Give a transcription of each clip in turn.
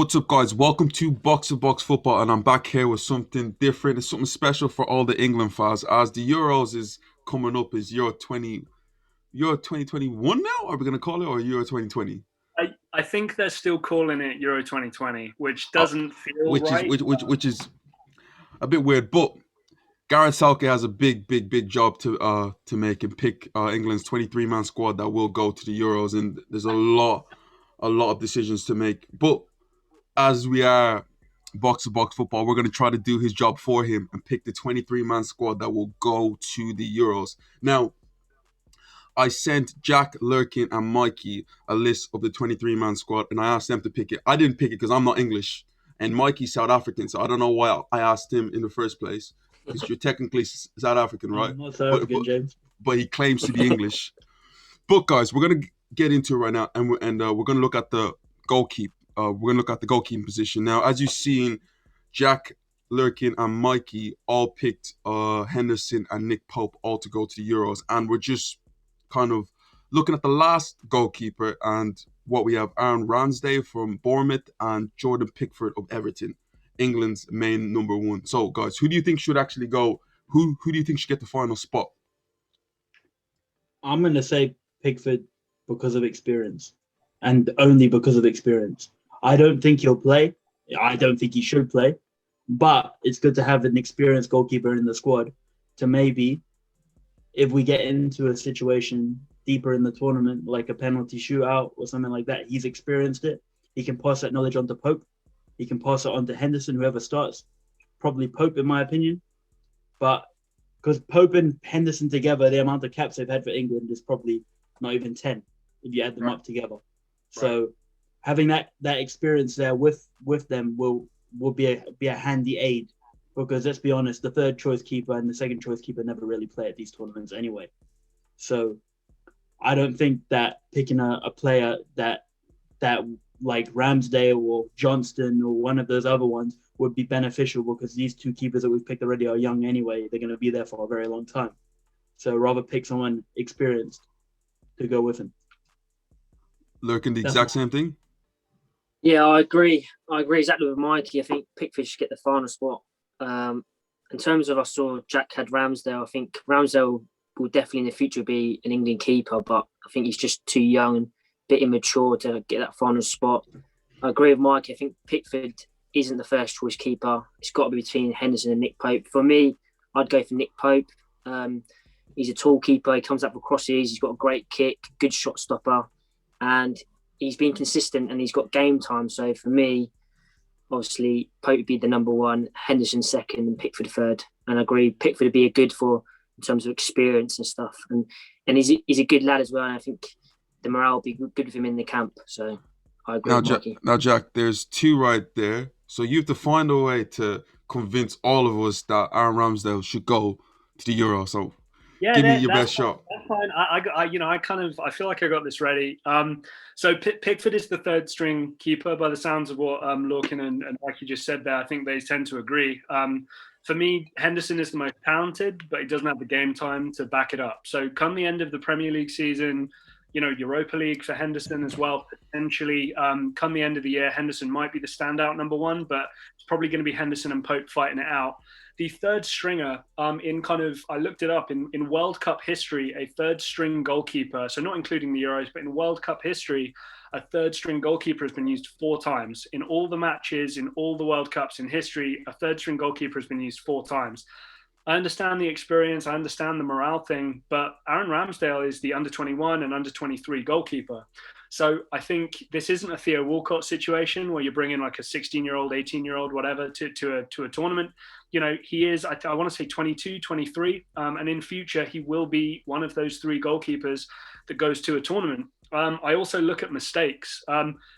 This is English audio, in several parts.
What's up, guys? Welcome to Box to Box Football, and I'm back here with something different. It's something special for all the England fans, as the Euros is coming up. Is Euro 2021 now? Are we gonna call it, or Euro 2020? I think they're still calling it Euro 2020, which Uh, doesn't feel which is right. which is a bit weird, but Gareth Southgate has a big job to make and pick England's 23-man squad that will go to the Euros, and there's a lot of decisions to make, but as we are box to box football, we're going to try to do his job for him and pick the 23-man squad that will go to the Euros. Now, I sent Jack, Lurkin, and Mikey a list of the 23-man squad, and I asked them to pick it. I didn't pick it because I'm not English, and Mikey's South African, so I don't know why I asked him in the first place, because you're technically South African, right? I'm not South African, James. But he claims to be English. But guys, we're going to get into it right now, and we're going to look at the goalkeeper. We're going to look at the goalkeeping position. Now, as you've seen, Jack, Lurkin, and Mikey all picked Henderson and Nick Pope all to go to the Euros. And we're just kind of looking at the last goalkeeper, and what we have: Aaron Ramsdale from Bournemouth and Jordan Pickford of Everton, England's main number one. So, guys, who do you think should actually go? Who do you think should get the final spot? I'm going to say Pickford because of experience, and only because of experience. I don't think he'll play. I don't think he should play. But it's good to have an experienced goalkeeper in the squad to maybe, if we get into a situation deeper in the tournament, like a penalty shootout or something like that, he's experienced it. He can pass that knowledge on to Pope. He can pass it on to Henderson, whoever starts. Probably Pope, in my opinion. But because Pope and Henderson together, the amount of caps they've had for England is probably not even 10 if you add them up together. So having that experience there with them will be a handy aid, because let's be honest, the third choice keeper and the second choice keeper never really play at these tournaments anyway. So I don't think that picking a player that like Ramsdale or Johnston or one of those other ones would be beneficial, because these two keepers that we've picked already are young anyway. They're going to be there for a very long time. So rather pick someone experienced to go with him. Lurkin, the exact same thing? Yeah, I agree. I agree exactly with Mikey. I think Pickford should get the final spot. In terms of, I saw Jack had Ramsdale. I think Ramsdale will definitely in the future be an England keeper, but I think he's just too young and a bit immature to get that final spot. I agree with Mikey. I think Pickford isn't the first choice keeper. It's got to be between Henderson and Nick Pope. For me, I'd go for Nick Pope. He's a tall keeper. He comes up for crosses. He's got a great kick, good shot stopper, and he's been consistent and he's got game time. So for me, obviously, Pope would be the number one, Henderson second, and Pickford third. And I agree, Pickford would be a good for in terms of experience and stuff. And he's a good lad as well. And I think the morale will be good with him in the camp. So I agree with Mikey. Now, Jack, there's two right there. So you have to find a way to convince all of us that Aaron Ramsdale should go to the Euro. So give me your best shot. That's fine. I feel like I got this ready. So Pickford is the third string keeper by the sounds of what Lorcan and Mikey just said there. I think they tend to agree. For me, Henderson is the most talented, but he doesn't have the game time to back it up. So come the end of the Premier League season, Europa League for Henderson as well, potentially. Come the end of the year, Henderson might be the standout number one, but it's probably going to be Henderson and Pope fighting it out. The third stringer, I looked it up, in World Cup history, a third string goalkeeper, so not including the Euros, but in World Cup history, a third string goalkeeper has been used 4 times. In all the matches, in all the World Cups in history, a third string goalkeeper has been used 4 times. I understand the experience, I understand the morale thing, but Aaron Ramsdale is the under-21 and under-23 goalkeeper. So I think this isn't a Theo Walcott situation where you bring in like a 16-year-old, 18-year-old, whatever, to a tournament. He is, I want to say 22, 23, and in future he will be one of those 3 goalkeepers that goes to a tournament. I also look at mistakes.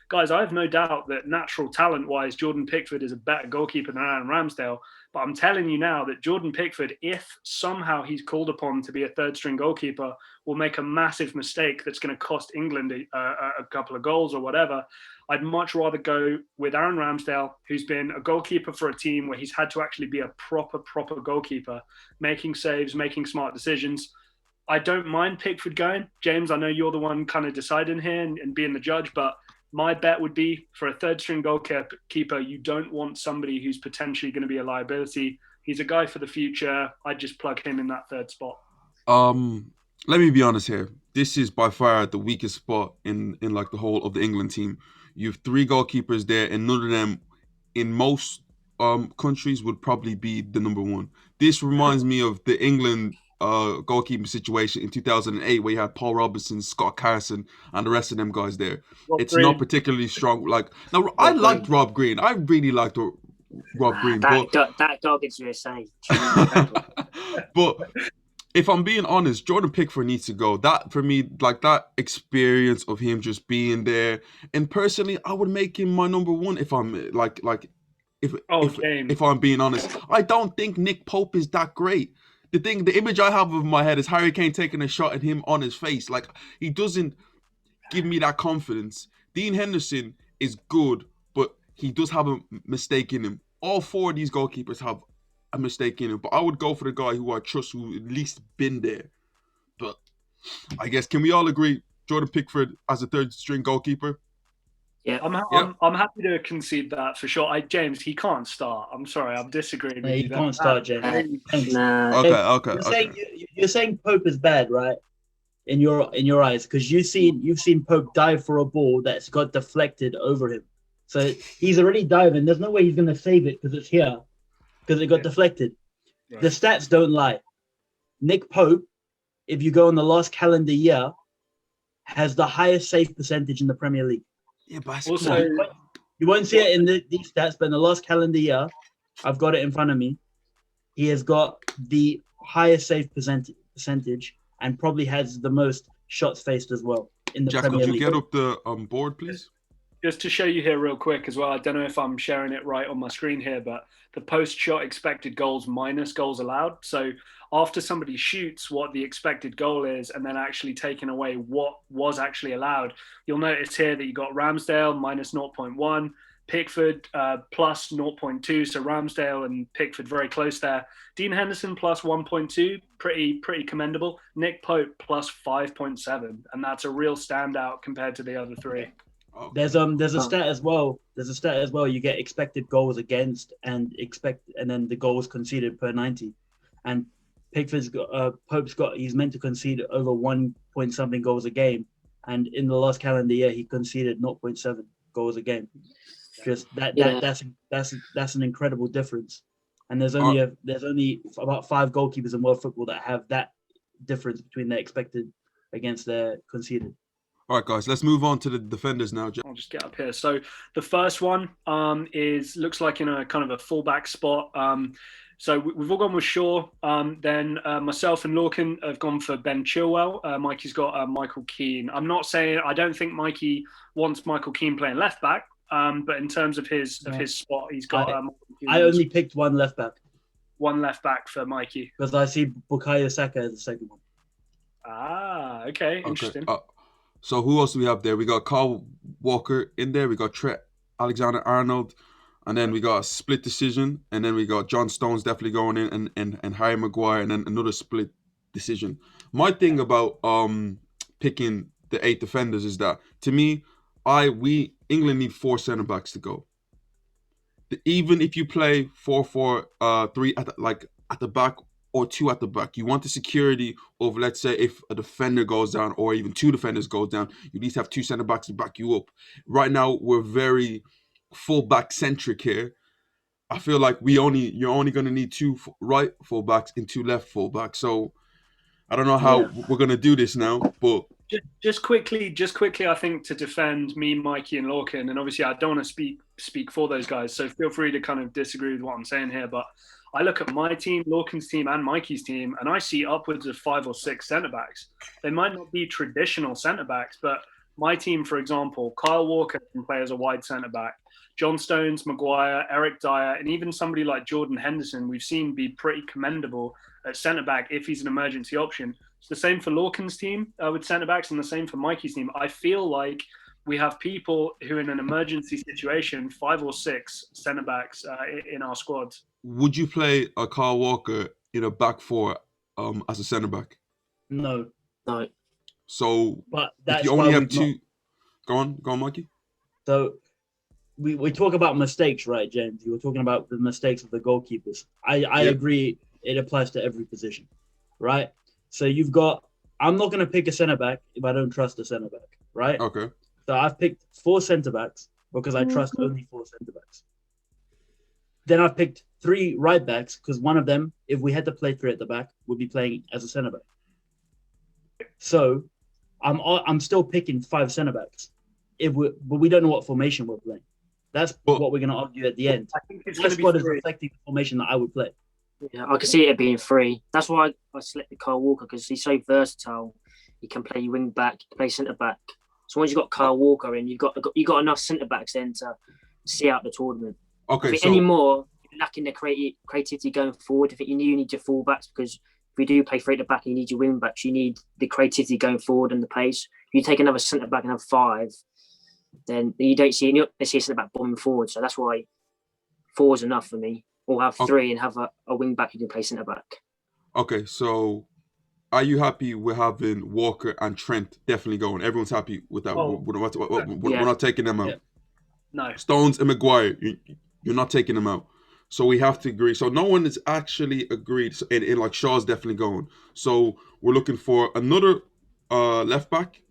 Guys, I have no doubt that natural talent-wise, Jordan Pickford is a better goalkeeper than Aaron Ramsdale. But I'm telling you now that Jordan Pickford, if somehow he's called upon to be a third-string goalkeeper, will make a massive mistake that's going to cost England a couple of goals or whatever. I'd much rather go with Aaron Ramsdale, who's been a goalkeeper for a team where he's had to actually be a proper goalkeeper, making saves, making smart decisions. I don't mind Pickford going. James, I know you're the one kind of deciding here and being the judge, but my bet would be for a third string goalkeeper, you don't want somebody who's potentially going to be a liability. He's a guy for the future. I'd just plug him in that third spot. Let me be honest here. This is by far the weakest spot in like the whole of the England team. You have 3 goalkeepers there, and none of them in most countries would probably be the number one. This reminds me of the England goalkeeping situation in 2008, where you had Paul Robinson, Scott Carson, and the rest of them guys there. It's not particularly strong. Like, now, I liked Rob Green. I really liked Rob Green. That dog is USA. But if I'm being honest, Jordan Pickford needs to go. That, for me, like, that experience of him just being there. And personally, I would make him my number one if I'm if I'm being honest. I don't think Nick Pope is that great. The image I have of my head is Harry Kane taking a shot at him on his face. Like, he doesn't give me that confidence. Dean Henderson is good, but he does have a mistake in him. All 4 of these goalkeepers have a mistake in him, but I would go for the guy who I trust, who at least been there. But I guess, can we all agree Jordan Pickford as a third string goalkeeper? Yeah, I'm happy to concede that for sure. James, he can't start. I'm sorry, I'm disagreeing with you. He can't start, James. Nah. Okay. You're saying Pope is bad, right? In your eyes, because you've seen Pope dive for a ball that's got deflected over him. So he's already diving. There's no way he's gonna save it because it's here, because it got deflected. Right. The stats don't lie. Nick Pope, if you go in the last calendar year, has the highest save percentage in the Premier League. Yeah, but also, you won't see it in these stats, but in the last calendar year, I've got it in front of me. He has got the highest save percentage and probably has the most shots faced as well in the Premier League. Could you get up the board, please? Just to show you here real quick as well, I don't know if I'm sharing it right on my screen here, but the post-shot expected goals minus goals allowed. So after somebody shoots, what the expected goal is, and then actually taking away what was actually allowed, you'll notice here that you got Ramsdale minus 0.1, Pickford plus 0.2. So Ramsdale and Pickford very close there. Dean Henderson plus 1.2, pretty commendable. Nick Pope plus 5.7, and that's a real standout compared to the other 3. There's a stat as well. You get expected goals against and then the goals conceded per 90. And he's meant to concede over 1 point something goals a game, and in the last calendar year he conceded 0.7 goals a game. Just that's an incredible difference. And there's only about 5 goalkeepers in world football that have that difference between their expected against their conceded. All right, guys, let's move on to the defenders now. I'll just get up here. So the first one looks like in a kind of a fullback spot. So we've all gone with Shaw. Then myself and Lorcan have gone for Ben Chilwell. Mikey's got Michael Keane. I don't think Mikey wants Michael Keane playing left back. But in terms of his spot, he's got. I only picked one left back. One left back for Mikey because I see Bukayo Saka as the second one. Ah, okay, interesting. So who else do we have there? We got Kyle Walker in there. We got Trent Alexander-Arnold. And then we got a split decision. And then we got John Stones definitely going in and Harry Maguire. And then another split decision. My thing about picking the 8 defenders is that, to me, England need 4 centre-backs to go. Even if you play 4-4-3 at the back, or 2 at the back, you want the security of, let's say, if a defender goes down or even 2 defenders go down, you at least have 2 centre backs to back you up. Right now, we're very full-back centric here. I feel like you're only going to need 2 right full-backs and 2 left full-backs. So I don't know how we're going to do this now, but just quickly, I think, to defend me, Mikey, and Lorcan, and obviously I don't want to speak for those guys, so feel free to kind of disagree with what I'm saying here, but I look at my team, Lorcan's team, and Mikey's team, and I see upwards of 5 or 6 centre-backs. They might not be traditional centre-backs, but my team, for example, Kyle Walker can play as a wide centre-back. John Stones, Maguire, Eric Dyer, and even somebody like Jordan Henderson, we've seen be pretty commendable at centre-back if he's an emergency option. It's the same for Lorcan's team with centre-backs, and the same for Mikey's team. I feel like we have people who, in an emergency situation, 5 or 6 centre-backs in our squads. Would you play a Kyle Walker in a back 4 as a centre-back? No. So, but that's if you only have 2... Go on, Mikey. So we talk about mistakes, right, James? You were talking about the mistakes of the goalkeepers. I agree. It applies to every position, right? So you've got. I'm not going to pick a centre back if I don't trust a centre back, right? Okay. So I've picked 4 centre backs because I trust only 4 centre backs. Then I've picked 3 right backs because one of them, if we had to play 3 at the back, would be playing as a centre back. So I'm still picking 5 centre backs. But we don't know what formation we're playing. That's what we're going to argue at the end. I think it's My going to be squad is 3. reflecting the formation that I would play. Yeah, I can see it being 3. That's why I selected Kyle Walker, because he's so versatile. He can play wing back, he can play centre back. So once you've got Kyle Walker in, you've got enough centre backs then to see out the tournament. Okay. So anymore, you're lacking the creativity going forward. I think you need your full backs, because if you do play 3 at the back and you need your wing backs, you need the creativity going forward and the pace. If you take another centre back and have 5, then you don't see a centre back bombing forward. So that's why 4 is enough for me. Or have 3 and have a wing back who can play centre back. Okay, so are you happy with having Walker and Trent definitely going? Everyone's happy with that. We're not taking them out. Yeah. No. Stones and Maguire, you're not taking them out. So we have to agree. So no one has actually agreed. And like Shaw's definitely going. So we're looking for another left back.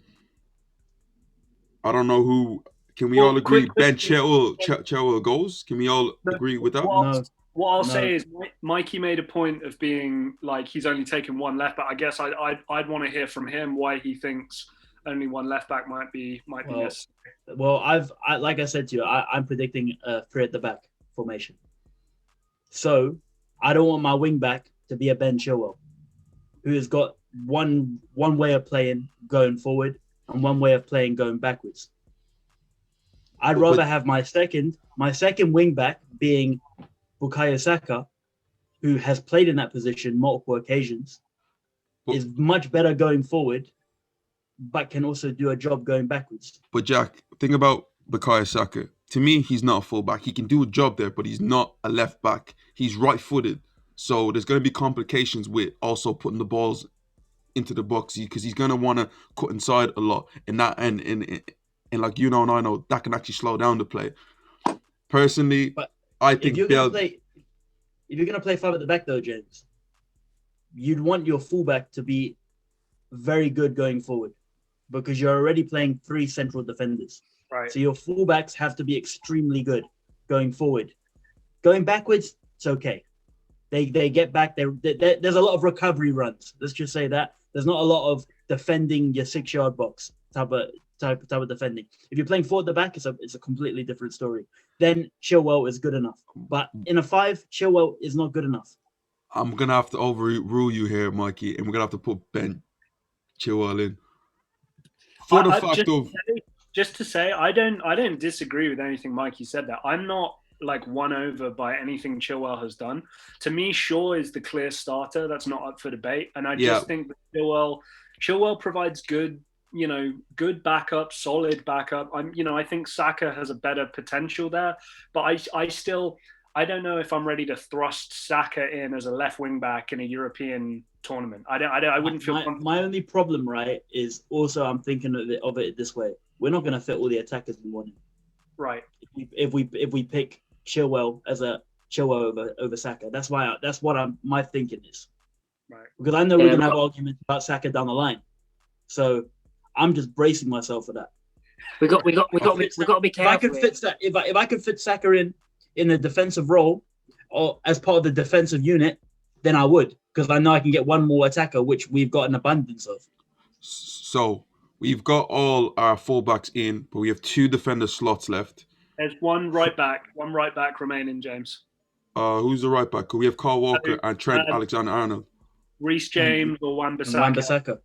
I don't know who. Can we all agree Ben Chilwell goes? Can we all agree with that? No. What I'll say is Mikey made a point of being like he's only taken 1 left back. I guess I'd want to hear from him why he thinks only 1 left back might be necessary. Well, like I said to you, I'm predicting a 3 at the back formation. So I don't want my wing back to be a Ben Chilwell, who has got one way of playing going forward and one way of playing going backwards. I'd rather have my second wing back being Bukayo Saka, who has played in that position multiple occasions, is much better going forward, but can also do a job going backwards. But Jack, think about Bukayo Saka. To me, he's not a fullback. He can do a job there, but he's not a left back. He's right-footed, so there's going to be complications with also putting the balls into the box because he's going to want to cut inside a lot, and that and like you know and I know that can actually slow down the play. Personally, but I think if you're going to play 5 at the back, though, James, you'd want your fullback to be very good going forward because you're already playing 3 central defenders. Right. So your fullbacks have to be extremely good going forward. Going backwards, it's okay. They get back. There's a lot of recovery runs. Let's just say that. There's not a lot of defending your 6-yard box type of defending. If you're playing 4 at the back, it's a completely different story. Then Chilwell is good enough. But in a 5, Chilwell is not good enough. I'm going to have to overrule you here, Mikey, and we're going to have to put Ben Chilwell in. For the fact of... Just to say, I don't disagree with anything Mikey said there. I'm not like won over by anything Chilwell has done. To me, Shaw is the clear starter. That's not up for debate. And I just think that Chilwell provides good backup, solid backup. I think Saka has a better potential there, but I don't know if I'm ready to thrust Saka in as a left wing back in a European tournament. I wouldn't feel comfortable. My only problem, right, is also I'm thinking of it this way. We're not going to fit all the attackers we want. Right. If we pick Chilwell as a Chilwell over Saka, that's what my thinking is. Right. Because I know we're going to have arguments about Saka down the line, so I'm just bracing myself for that. We got to be careful. If I could fit Saka in a defensive role or as part of the defensive unit, then I would, because I know I can get one more attacker, which we've got an abundance of. So we've got all our fullbacks in, but we have 2 defender slots left. There's one right back remaining, James. Who's the right back? We have Kyle Walker and Trent Alexander-Arnold. Reece James or Wan-Bissaka.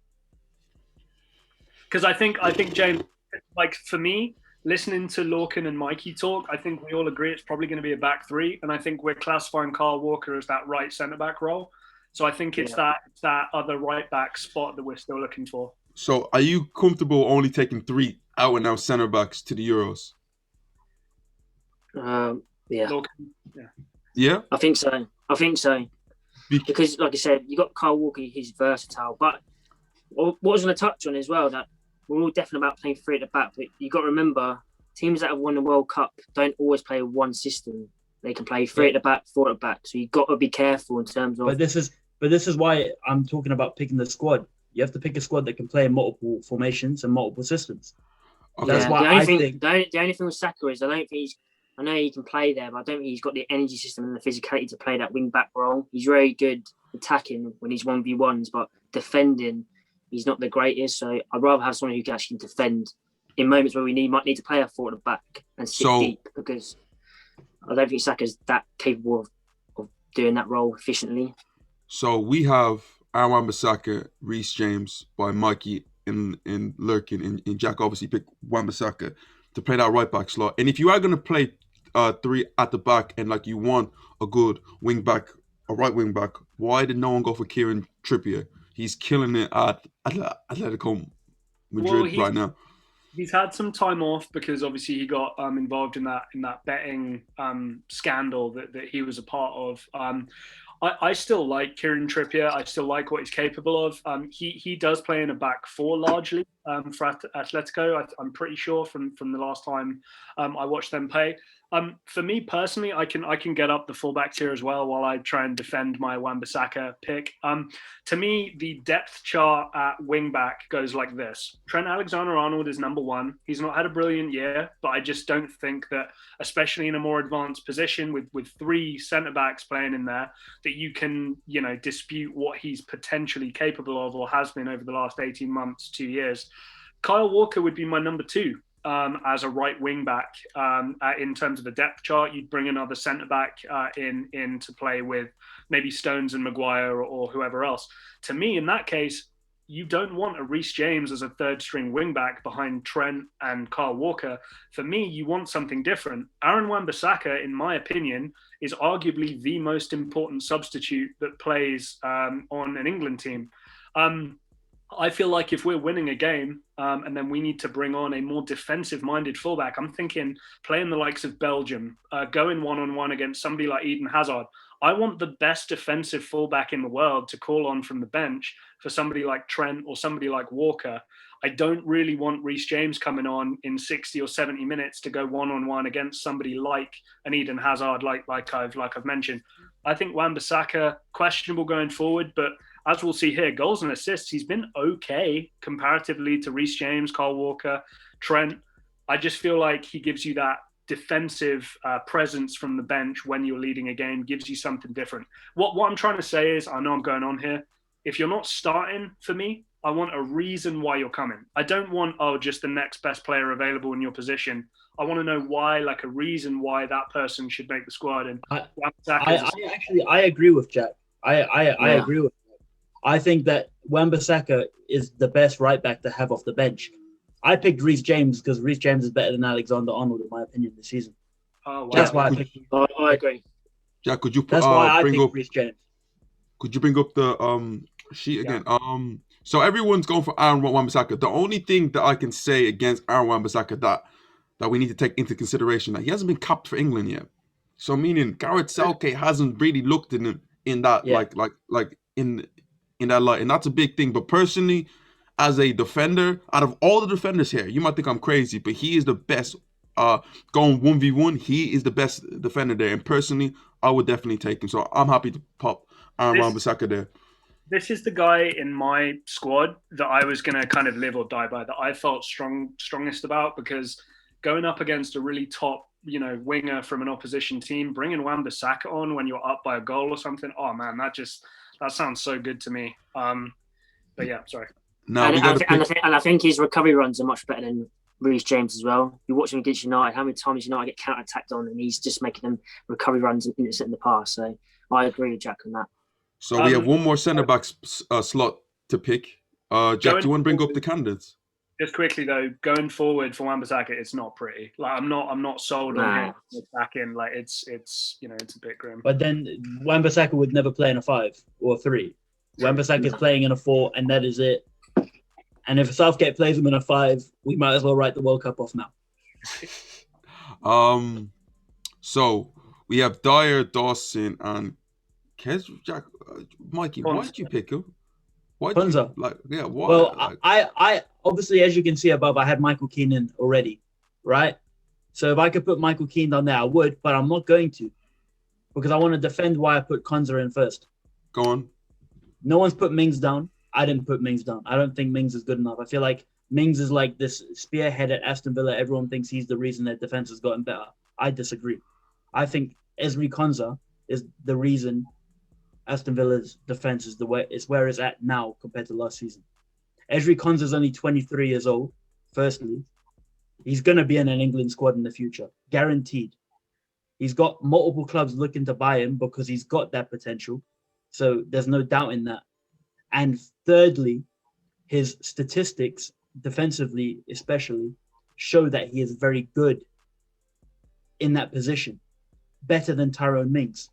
Because I think James, like for me, listening to Lorcan and Mikey talk, I think we all agree it's probably going to be a back 3, and I think we're classifying Kyle Walker as that right centre back role. So I think it's that other right back spot that we're still looking for. So are you comfortable only taking 3 out and out centre backs to the Euros? Yeah. Lorcan, Yeah. I think so. Because, like I said, you got Kyle Walker. He's versatile, but what I was going to touch on as well, that we're all definitely about playing 3 at the back, but you got to remember teams that have won the World Cup don't always play one system. They can play 3 at the back, 4 at the back. So you've got to be careful in terms of. But this is why I'm talking about picking the squad. You have to pick a squad that can play in multiple formations and multiple systems. Okay. That's why the think the only thing with Saka is I don't think I know he can play there, but I don't think he's got the energy system and the physicality to play that wing back role. He's very good attacking when he's 1v1s, but defending, he's not the greatest. So I'd rather have someone who can actually defend in moments where we might need to play a 4 at the back and sit deep, because I don't think Saka's that capable of doing that role efficiently. So we have Aaron Wan-Bissaka, Reece James by Mikey and Lurkin, and Jack obviously picked Wan-Bissaka to play that right back slot. And if you are going to play 3 at the back and like you want a good wing back, a right wing back, why did no one go for Kieran Trippier? He's killing it at Atletico Madrid right now. He's had some time off because obviously he got involved in that betting scandal that he was a part of. I still like Kieran Trippier. I still like what he's capable of. He does play in a back 4 largely for Atletico. I'm pretty sure from the last time I watched them play. For me personally, I can get up the fullbacks here as well while I try and defend my Wan-Bissaka pick. To me, the depth chart at wing back goes like this. Trent Alexander-Arnold is number 1. He's not had a brilliant year, but I just don't think that, especially in a more advanced position with 3 centre backs playing in there, that you can dispute what he's potentially capable of or has been over the last 18 months, 2 years. Kyle Walker would be my number 2. As a right wing back, in terms of the depth chart, you'd bring another centre back in to play with maybe Stones and Maguire or whoever else. To me, in that case, you don't want a Reece James as a 3rd string wing back behind Trent and Kyle Walker. For me, you want something different. Aaron Wan-Bissaka, in my opinion, is arguably the most important substitute that plays on an England team. I feel like if we're winning a game and then we need to bring on a more defensive-minded fullback, I'm thinking playing the likes of Belgium, going one-on-one against somebody like Eden Hazard. I want the best defensive fullback in the world to call on from the bench for somebody like Trent or somebody like Walker. I don't really want Reece James coming on in 60 or 70 minutes to go one-on-one against somebody like an Eden Hazard, like I've mentioned. I think Wan-Bissaka, questionable going forward, but as we'll see here, goals and assists, he's been okay comparatively to Reece James, Kyle Walker, Trent. I just feel like he gives you that defensive presence from the bench when you're leading a game, gives you something different. What I'm trying to say is, I know I'm going on here, if you're not starting for me, I want a reason why you're coming. I don't want, just the next best player available in your position. I want to know why, like a reason why that person should make the squad. And I agree with Jack. I agree with. I think that Wan-Bissaka is the best right back to have off the bench. I picked Reece James because Reece James is better than Alexander-Arnold in my opinion this season. Oh, wow. That's why I picked. I agree. Jack, could you That's why I picked Reece James. Could you bring up the sheet again? Yeah. So everyone's going for Aaron Wan-Bissaka. The only thing that I can say against Aaron Wan-Bissaka that we need to take into consideration that he hasn't been capped for England yet. So meaning Gareth Southgate hasn't really looked at him in that in that light, and that's a big thing. But personally, as a defender, out of all the defenders here, you might think I'm crazy, but he is the best. Going 1v1, he is the best defender there, and personally, I would definitely take him. So I'm happy to pop Aaron Wan-Bissaka there. This is the guy in my squad that I was going to kind of live or die by, that I felt strongest about, because going up against a really top, winger from an opposition team, bringing Wan-Bissaka on when you're up by a goal or something, oh man, that sounds so good to me. But yeah, sorry. No, and I think his recovery runs are much better than Reece James as well. You watch him against United, how many times United get counter-attacked on, and he's just making them recovery runs in the past. So I agree with Jack on that. So we have one more centre-back slot to pick. Jack, do you want to bring up the candidates? Just quickly though, going forward for Wan-Bissaka, it's not pretty. Like I'm not sold on him back in. Like it's it's a bit grim. But then Wan-Bissaka would never play in a 5 or a 3. Wan-Bissaka is playing in a 4, and that is it. And if Southgate plays him in a 5, we might as well write the World Cup off now. So we have Dyer, Dawson, and Kez. Jack, Mikey, why did you pick him? Why? Why? Why? Well, I obviously, as you can see above, I had Michael Keane already, right? So if I could put Michael Keane down there, I would, but I'm not going to because I want to defend why I put Konza in first. Go on. No one's put Mings down. I didn't put Mings down. I don't think Mings is good enough. I feel like Mings is like this spearhead at Aston Villa. Everyone thinks he's the reason their defense has gotten better. I disagree. I think Ezri Konza is the reason Aston Villa's defense is where it's at now compared to last season. Ezri Konza is only 23 years old. Firstly, he's going to be in an England squad in the future, guaranteed. He's got multiple clubs looking to buy him because he's got that potential. So there's no doubt in that. And thirdly, his statistics, defensively especially, show that he is very good in that position, better than Tyrone Mings.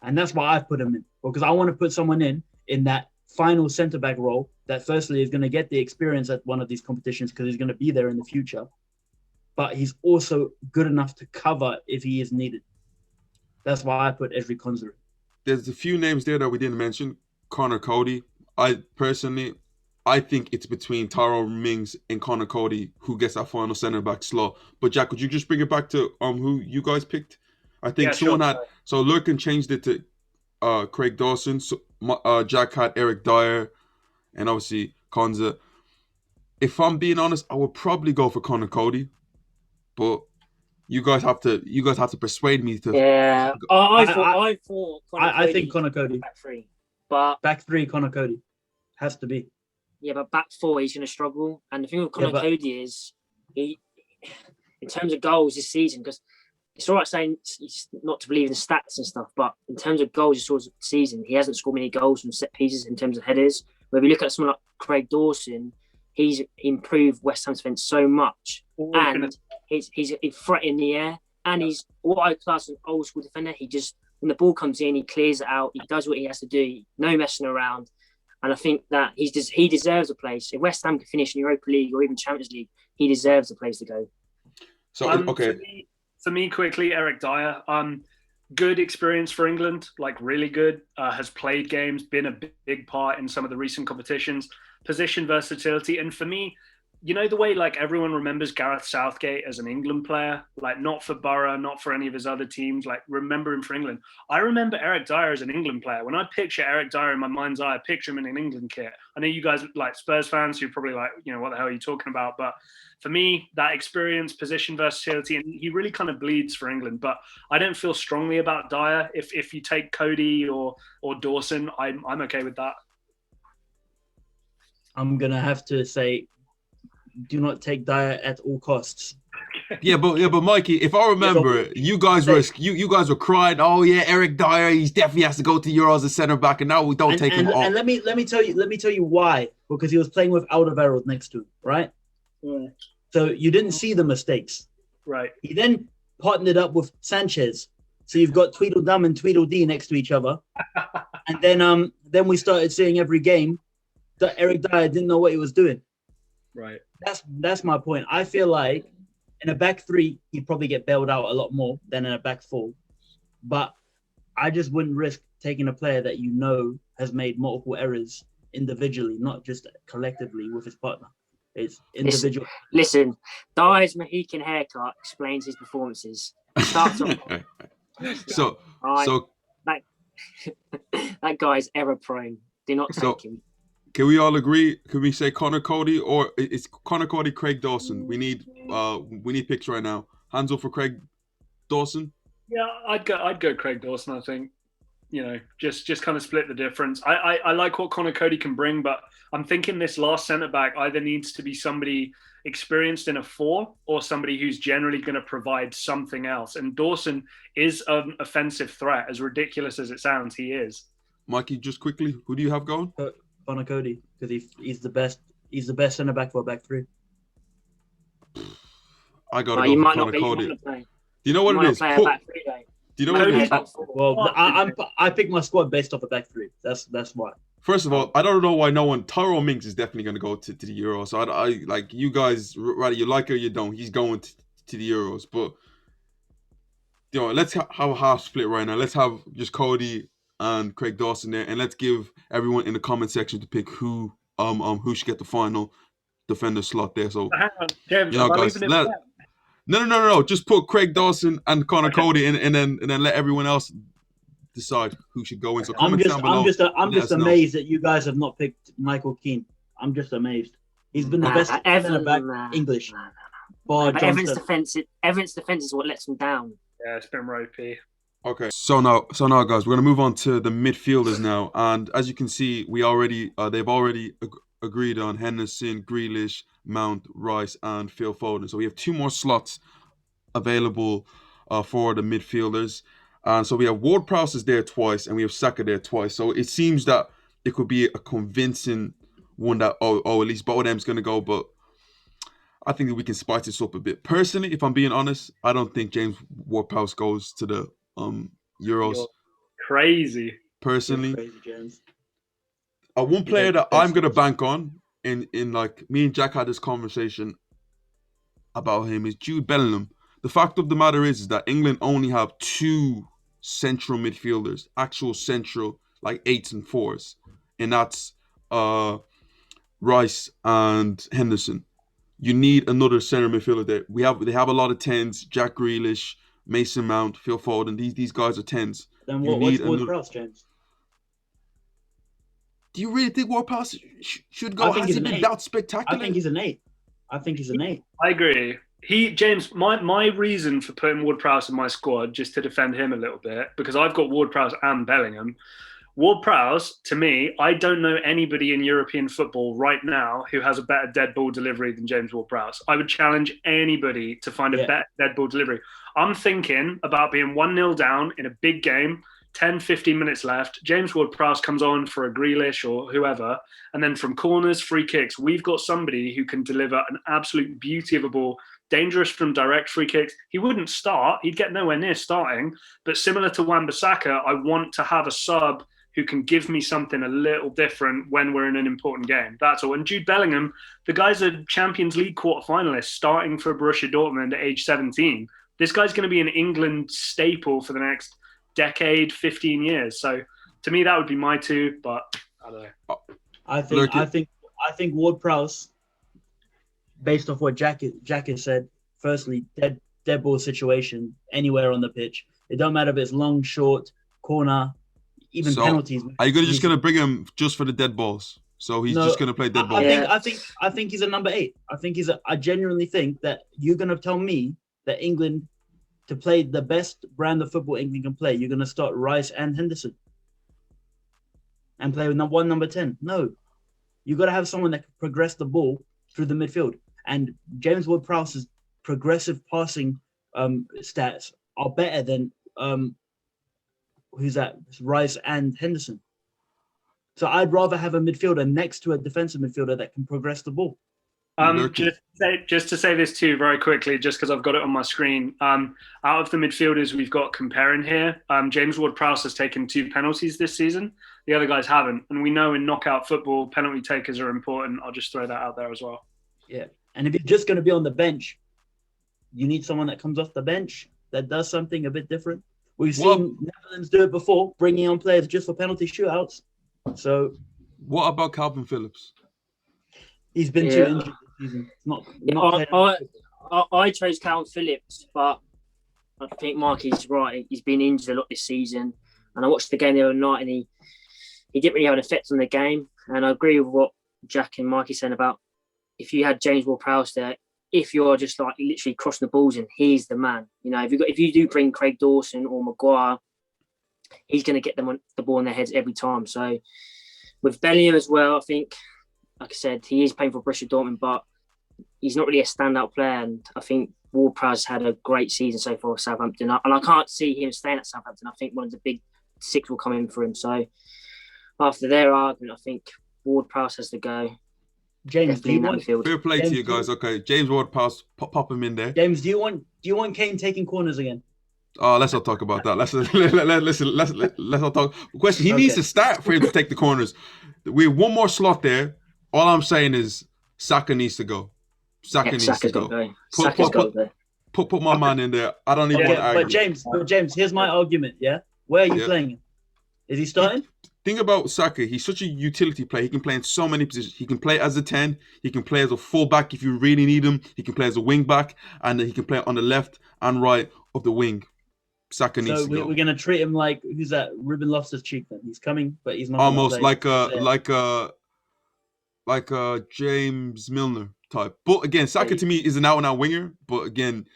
And that's why I put him in, because I want to put someone in that final centre-back role that firstly is going to get the experience at one of these competitions because he's going to be there in the future. But he's also good enough to cover if he is needed. That's why I put Ezri Konza in. There's a few names there that we didn't mention. Connor Cody. I think it's between Tyrone Mings and Connor Cody who gets that final centre-back slot. But Jack, could you just bring it back to who you guys picked? I think someone had... So Lurkin changed it to Craig Dawson. So, Jack had Eric Dyer and obviously Konza. If I'm being honest, I would probably go for Connor Cody. But you guys have to persuade me to... Yeah, I think Connor Cody. Back three. But back three, Connor Cody. Has to be. Yeah, but back four, he's going to struggle. And the thing with Connor Cody is, he, in terms of goals this season, because it's all right saying it's not to believe in stats and stuff, but in terms of goals this season, he hasn't scored many goals from set pieces in terms of headers. Where if you look at someone like Craig Dawson, he's improved West Ham's defence so much. And he's a threat in the air. And he's what I class as an old school defender. He just, when the ball comes in, he clears it out. He does what he has to do. No messing around. And I think that he deserves a place. If West Ham can finish in Europa League or even Champions League, he deserves a place to go. So, okay. For me, quickly, Eric Dyer. Good experience for England, like really good. Has played games, been a big part in some of the recent competitions. Position versatility. And for me, you know the way like everyone remembers Gareth Southgate as an England player, like not for Borough, not for any of his other teams, like remember him for England. I remember Eric Dyer as an England player. When I picture Eric Dyer in my mind's eye, I picture him in an England kit. I know you guys like Spurs fans, you're probably like, you know, what the hell are you talking about? But for me, that experience, position versatility, and he really kind of bleeds for England. But I don't feel strongly about Dyer. If you take Cody or Dawson, I'm okay with that. I'm gonna have to say, do not take Dyer at all costs. Yeah, but Mikey, if I remember, you guys were crying. Oh yeah, Eric Dyer, he definitely has to go to Euros as centre back, and now we don't take him off. And let me tell you why. Because he was playing with Alderweireld next to him, right? Yeah. So you didn't see the mistakes. Right. He then partnered up with Sanchez. So you've got Tweedledum and Tweedledee next to each other. And then we started seeing every game that Eric Dyer didn't know what he was doing. Right. That's my point. I feel like in a back three, he'd probably get bailed out a lot more than in a back four. But I just wouldn't risk taking a player that you know has made multiple errors individually, not just collectively with his partner. It's individual. Listen, Dyer's Mohican haircut explains his performances. Starts off. That guy's error prone. Do not take him. Can we all agree? Can we say Connor Cody or it's Connor Cody, Craig Dawson? We need picks right now. Hands up for Craig Dawson. Yeah, I'd go Craig Dawson. I think, you know, just kind of split the difference. I like what Connor Cody can bring, but I'm thinking this last centre back either needs to be somebody experienced in a four or somebody who's generally going to provide something else. And Dawson is an offensive threat, as ridiculous as it sounds. He is. Mikey, just quickly, who do you have going? Connor Cody, because he's the best. He's the best centre back for a back three. I gotta go for Connor Cody. Do you know what it is? Do you know what it is? Well, I picked my squad based off a back three. That's why. First of all, I don't know why no one. Tyrone Mings is definitely going to go to the Euros. So I like you guys, whether you like it or you don't. He's going to the Euros. But you know, let's have a half split right now. Let's have just Cody and Craig Dawson there, and let's give everyone in the comment section to pick who should get the final defender slot there. So hang on, James, you know, guys, No. Just put Craig Dawson and Connor Cody in, and then let everyone else decide who should go in. So I'm comment just down below. I'm just amazed that you guys have not picked Michael Keane. I'm just amazed. He's been the best centre back English. But Everton's defense is what lets them down. Yeah, it's been ropey. Okay, so now, guys, we're gonna move on to the midfielders now, and as you can see, they've already agreed on Henderson, Grealish, Mount, Rice, and Phil Foden. So we have 2 more slots available for the midfielders. So we have Ward-Prowse is there twice, and we have Saka there twice. So it seems that it could be a convincing one that at least both of them's gonna go, but I think that we can spice this up a bit. Personally, if I'm being honest, I don't think James Ward-Prowse goes to the Euros. You're crazy. Personally, Crazy, James. One player that I'm gonna bank on in like me and Jack had this conversation about him is Jude Bellingham. The fact of the matter is that England only have 2 central midfielders, actual central, like 8s and 4s, and that's Rice and Henderson. You need another center midfielder there. They have a lot of 10s. Jack Grealish, Mason Mount, Phil Foden. These guys are 10s. Then what's Ward-Prowse, James? Do you really think Ward-Prowse should go? Has he been that spectacular? I think he's an 8. I agree. James, my reason for putting Ward-Prowse in my squad, just to defend him a little bit, because I've got Ward-Prowse and Bellingham. Ward-Prowse, to me, I don't know anybody in European football right now who has a better dead ball delivery than James Ward-Prowse. I would challenge anybody to find a better dead ball delivery. I'm thinking about being 1-0 down in a big game, 10, 15 minutes left. James Ward-Prowse comes on for a Grealish or whoever, and then from corners, free kicks, we've got somebody who can deliver an absolute beauty of a ball, dangerous from direct free kicks. He wouldn't start. He'd get nowhere near starting. But similar to Wan-Bissaka, I want to have a sub who can give me something a little different when we're in an important game. That's all. And Jude Bellingham, the guy's a Champions League quarterfinalist starting for Borussia Dortmund at age 17. This guy's going to be an England staple for the next decade, 15 years. So to me, that would be my 2, but I don't know. I think Ward-Prowse, based off what Jack has said, firstly, dead ball situation anywhere on the pitch. It don't matter if it's long, short, corner, even penalties. Are you just gonna bring him just for the dead balls? So he's just gonna play dead balls. I think he's a number 8. I genuinely think that you're gonna tell me that England, to play the best brand of football England can play, you're gonna start Rice and Henderson and play with number 10. No, you got to have someone that can progress the ball through the midfield. And James Ward-Prowse's progressive passing stats are better than Rice and Henderson. So I'd rather have a midfielder next to a defensive midfielder that can progress the ball. Just to say this too very quickly, just because I've got it on my screen. Out of the midfielders we've got comparing here, James Ward-Prowse has taken 2 penalties this season. The other guys haven't. And we know in knockout football, penalty takers are important. I'll just throw that out there as well. Yeah. And if you're just going to be on the bench, you need someone that comes off the bench that does something a bit different. We've seen Netherlands do it before, bringing on players just for penalty shootouts. So, what about Calvin Phillips? He's been too injured this season. I chose Calvin Phillips, but I think Mikey's right. He's been injured a lot this season, and I watched the game the other night, and he didn't really have an effect on the game. And I agree with what Jack and Mikey said about if you had James Ward-Prowse there, if you're just like literally crossing the balls in, he's the man. You know, if you do bring Craig Dawson or Maguire, he's going to get them on the ball in their heads every time. So with Bellingham as well, I think, like I said, he is playing for Borussia Dortmund, but he's not really a standout player. And I think Ward-Prowse had a great season so far with Southampton. And I can't see him staying at Southampton. I think one of the big 6 will come in for him. So after their argument, I think Ward-Prowse has to go. James, do you want fair play to you guys? Okay, James Ward-Prowse, pop him in there. James, do you want Kane taking corners again? Oh, let's not talk about that. Let's not talk. Question: he needs to start for him to take the corners. We have one more slot there. All I'm saying is Saka needs to go. Saka needs to go. Put my man in there. I don't even want to argue. But James, here's my argument. Yeah, where are you playing him? Is he starting? Think about Saka. He's such a utility player. He can play in so many positions. He can play as a 10. He can play as a fullback if you really need him. He can play as a wing back, and he can play on the left and right of the wing. Saka needs So to go. we're gonna treat him like who's that? Ruben Loftus-Cheek. Then he's coming, but he's not gonna Almost play. like a James Milner type. But again, Saka to me is an out-and-out winger. But again,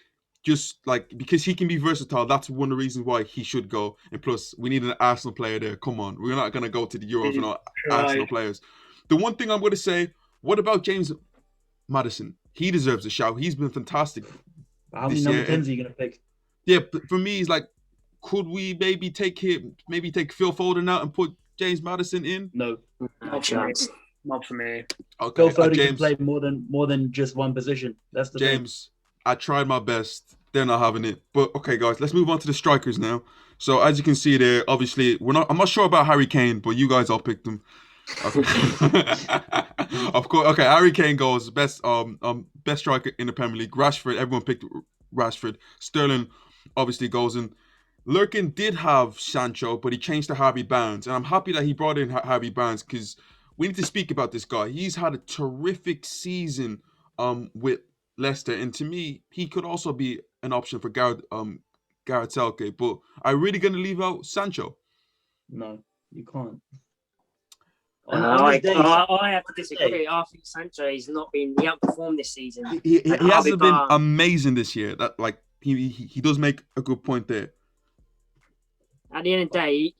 just like because he can be versatile, that's one of the reasons why he should go. And plus, we need an Arsenal player there. Come on, we're not gonna go to the Euros without Arsenal players. The one thing I'm gonna say, what about James Maddison? He deserves a shout. He's been fantastic. How many number 10s are you gonna pick? Yeah, but for me, it's like, could we maybe take Phil Foden out and put James Maddison in? No, not for me. Okay, Phil Foden James, can play more than just one position. That's the James. I tried my best. They're not having it. But okay, guys, let's move on to the strikers now. So as you can see there, obviously I'm not sure about Harry Kane, but you guys all picked him. Okay. Of course. Okay, Harry Kane goes best striker in the Premier League. Rashford, everyone picked Rashford. Sterling obviously goes in. Lurkin did have Sancho, but he changed to Harvey Barnes, and I'm happy that he brought in Harvey Barnes because we need to speak about this guy. He's had a terrific season with Leicester, and to me, he could also be an option for Gareth Southgate. But are you really going to leave out Sancho? No, you can't. I have to disagree. I think Sancho has not been. He outperformed this season. He hasn't been amazing this year. That he does make a good point there. At the end of the day,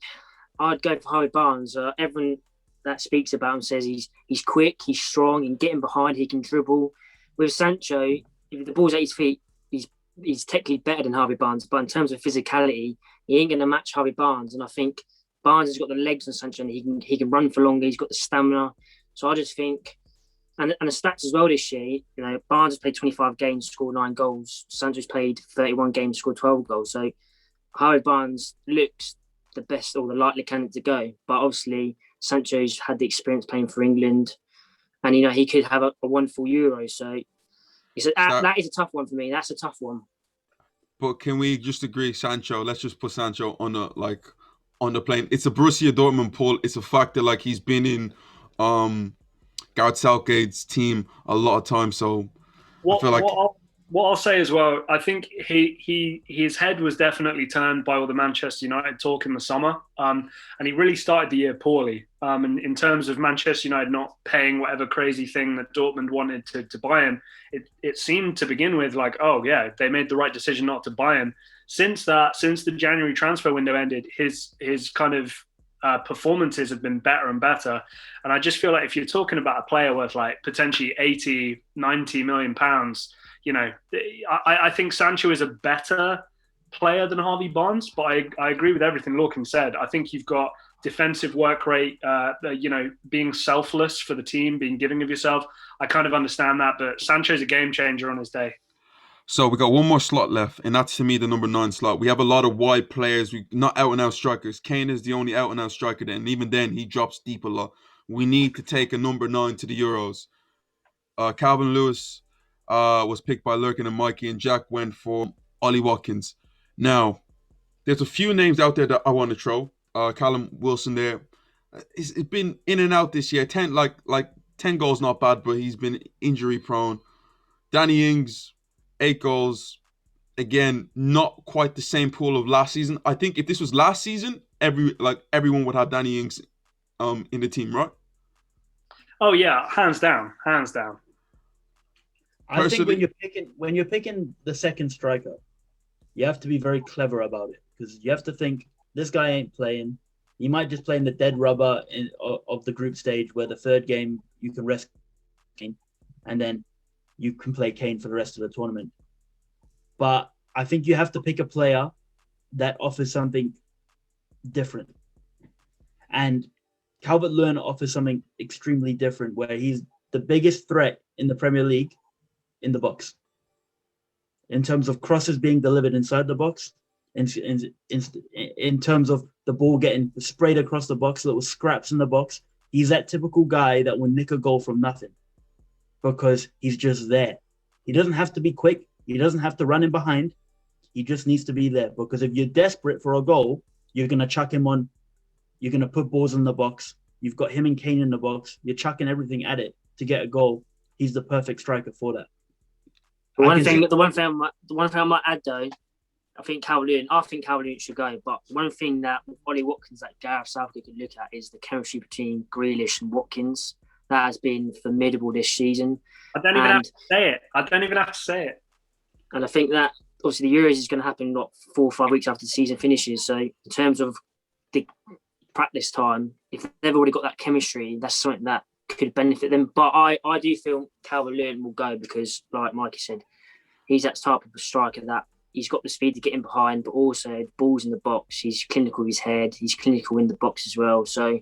I'd go for Harvey Barnes. Everyone that speaks about him says he's quick, he's strong, he can get him behind, he can dribble. With Sancho, if the ball's at his feet, he's technically better than Harvey Barnes. But in terms of physicality, he ain't going to match Harvey Barnes. And I think Barnes has got the legs on Sancho, and he can run for longer. He's got the stamina. So I just think, and the stats as well this year. You know, Barnes has played 25 games, scored 9 goals. Sancho's played 31 games, scored 12 goals. So Harvey Barnes looks the best or the likely candidate to go. But obviously, Sancho's had the experience playing for England, and he could have a wonderful Euro. So that is a tough one for me. That's a tough one. But can we just agree, Sancho? Let's just put Sancho on the plane. It's a Borussia Dortmund pull. It's a fact that he's been in Gareth Southgate's team a lot of times. So I feel like what I'll say as well, I think his head was definitely turned by all the Manchester United talk in the summer, and he really started the year poorly. And in terms of Manchester United not paying whatever crazy thing that Dortmund wanted to buy him, it seemed to begin with they made the right decision not to buy him. Since the January transfer window ended, his kind of performances have been better and better. And I just feel like if you're talking about a player worth potentially 80, 90 million pounds, I think Sancho is a better player than Harvey Barnes, but I agree with everything Lorcan said. I think you've got defensive work rate, being selfless for the team, being giving of yourself. I kind of understand that, but Sancho's a game changer on his day. So we got one more slot left, and that's to me the number 9 slot. We have a lot of wide players, not out-and-out strikers. Kane is the only out-and-out striker there, and even then he drops deep a lot. We need to take a number 9 to the Euros. Calvin Lewis was picked by Lorcan and Mikey, and Jack went for Ollie Watkins. Now, there's a few names out there that I want to throw. Callum Wilson there. It's been in and out this year. 10 goals not bad, but he's been injury prone. Danny Ings, 8 goals. Again, not quite the same pool of last season. I think if this was last season, everyone would have Danny Ings in the team, right? Oh yeah, hands down. I think when you're picking the second striker, you have to be very clever about it, because you have to think this guy ain't playing. He might just play in the dead rubber of the group stage, where the third game you can rest Kane, and then you can play Kane for the rest of the tournament. But I think you have to pick a player that offers something different. And Calvert-Lewin offers something extremely different, where he's the biggest threat in the Premier League in the box. In terms of crosses being delivered inside the box, in terms of the ball getting sprayed across the box, little scraps in the box, he's that typical guy that will nick a goal from nothing, because he's just there. He doesn't have to be quick. He doesn't have to run in behind. He just needs to be there, because if you're desperate for a goal, you're going to chuck him on You're going to put balls in the box. You've got him and Kane in the box. You're chucking everything at it to get a goal. He's the perfect striker for that. The one thing I might add though, I think Calvert-Lewin should go. But one thing that Ollie Watkins, that Gareth Southgate could look at is the chemistry between Grealish and Watkins. That has been formidable this season. I don't even have to say it. And I think that obviously the Euros is going to happen 4 or 5 weeks after the season finishes. So in terms of the practice time, if they've already got that chemistry, that's something that could benefit them. But I do feel Calvert-Lewin will go because, like Mikey said, he's that type of striker that he's got the speed to get in behind, but also balls in the box. He's clinical with his head. He's clinical in the box as well. So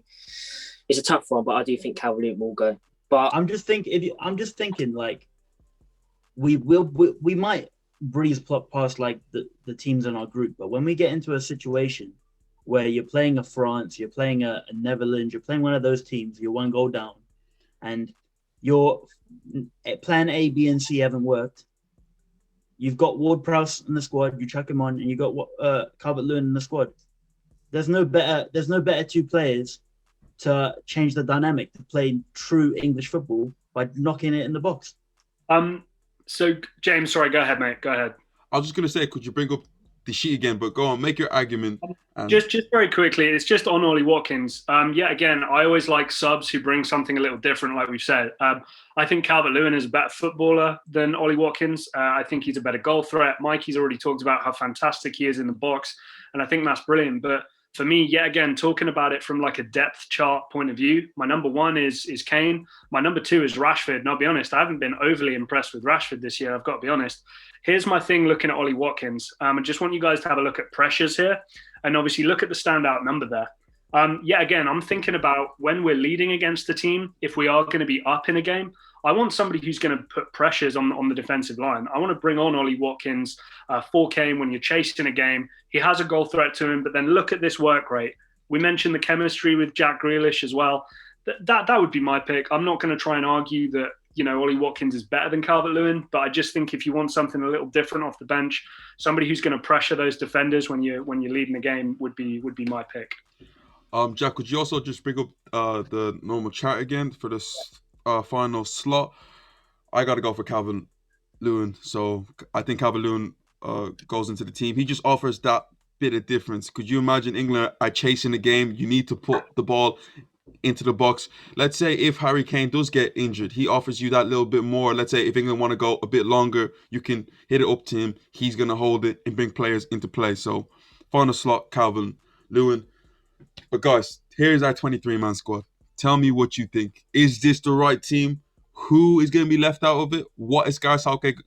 it's a tough one, but I do think Calvert-Lewin will go. But I'm just thinking, like we might breeze past like the teams in our group, but when we get into a situation where you're playing a France, you're playing a Netherlands, you're playing one of those teams, you're 1 goal down, and your plan A, B, and C haven't worked. You've got Ward-Prowse in the squad. You chuck him on, and you got Calvert-Lewin in the squad. There's no better 2 players to change the dynamic to play true English football by knocking it in the box. So James, sorry, go ahead, mate. Go ahead. I was just gonna say, could you bring up the sheet again? But go on, make your argument. Just very quickly, it's just on Ollie Watkins. Again, I always like subs who bring something a little different, like we've said. I think Calvert-Lewin is a better footballer than Ollie Watkins. I think he's a better goal threat. Mikey's already talked about how fantastic he is in the box, and I think that's brilliant. But for me, yet again, talking about it from like a depth chart point of view, my number 1 is Kane. My number 2 is Rashford. And I'll be honest, I haven't been overly impressed with Rashford this year. I've got to be honest. Here's my thing looking at Ollie Watkins. I just want you guys to have a look at pressures here and obviously look at the standout number there. Again, I'm thinking about when we're leading against a team, if we are going to be up in a game, I want somebody who's going to put pressures on the defensive line. I want to bring on Ollie Watkins for Kane when you're chasing a game. He has a goal threat to him, but then look at this work rate. We mentioned the chemistry with Jack Grealish as well. That would be my pick. I'm not going to try and argue that, Ollie Watkins is better than Calvert-Lewin, but I just think if you want something a little different off the bench, somebody who's going to pressure those defenders when you're leading the game would be my pick. Jack, could you also just bring up the normal chart again for this final slot? I got to go for Calvert-Lewin. So I think Calvert-Lewin goes into the team. He just offers that bit of difference. Could you imagine England are chasing the game? You need to put the ball into the box. Let's say if Harry Kane does get injured, he offers you that little bit more. Let's say if England want to go a bit longer, you can hit it up to him. He's going to hold it and bring players into play. So final slot, Calvert-Lewin. But guys, here's our 23-man squad. Tell me what you think. Is this the right team? Who is going to be left out of it? What is Gareth Southgate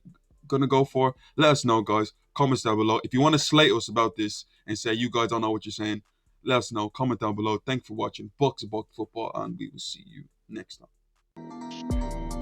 going to go for? Let us know, guys. Comments down below. If you want to slate us about this and say you guys don't know what you're saying, let us know. Comment down below. Thanks for watching Bucks About Football, and we will see you next time.